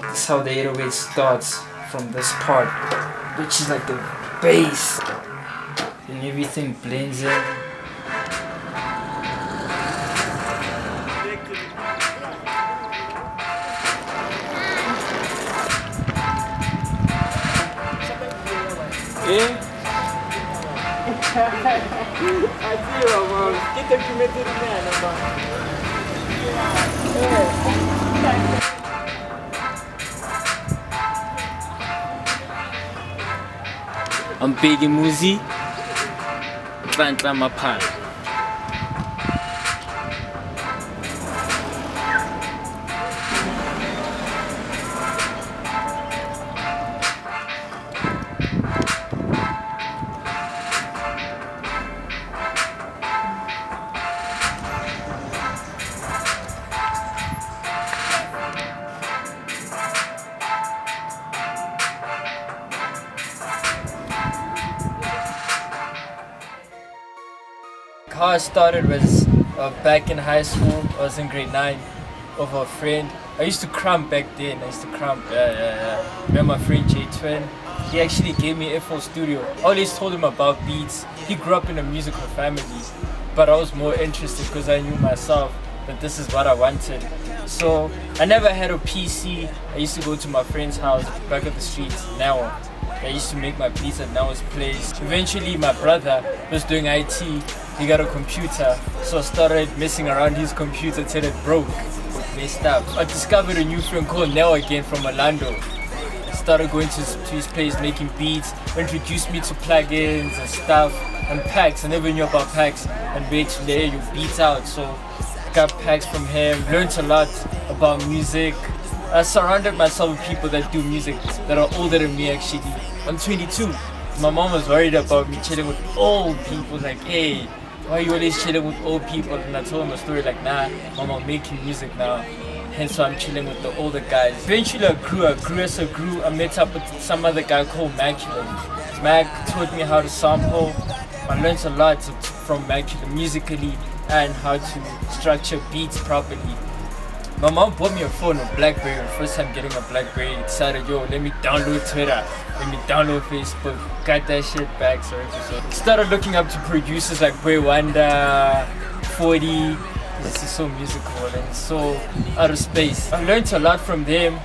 This is how the 808 starts, from this part, which is like the bass, and everything blends in. Yeah. I see you, man. Get documented man, I'm Big Muzi, Vanta Mapan. How I started was back in high school. I was in grade 9 with a friend. I used to crump back then. I used to crump. Remember my friend J Twin? He actually gave me FL Studio. I always told him about beats. He grew up in a musical family, but I was more interested because I knew myself that this is what I wanted. So I never had a PC. I used to go to my friend's house at the back of the street, Now. I used to make my beats at Nao's place. Eventually my brother was doing IT. He got a computer, so I started messing around his computer till it broke. Messed up. I discovered a new friend called Neo again from Orlando. Started going to his place making beats, introduced me to plugins and stuff and packs. I never knew about packs and where to lay your beats out, so I got packs from him, learned a lot about music. I surrounded myself with people that do music that are older than me actually. I'm 22. My mom was worried about me chilling with old people, like, hey, why are you always chilling with old people? And I told him a story like, nah, mom, I'm making music now. Hence why I'm chilling with the older guys. Eventually I grew. As I grew, I met up with some other guy called Maculum. Mac taught me how to sample. I learned a lot from Maculum musically and how to structure beats properly. My mom bought me a phone, a Blackberry. The first time getting a Blackberry, decided, yo, let me download Twitter, let me download Facebook, got that shit back, sorry for so. Started looking up to producers like Boy Wonder, 40. This is so musical and so out of space. I learned a lot from them.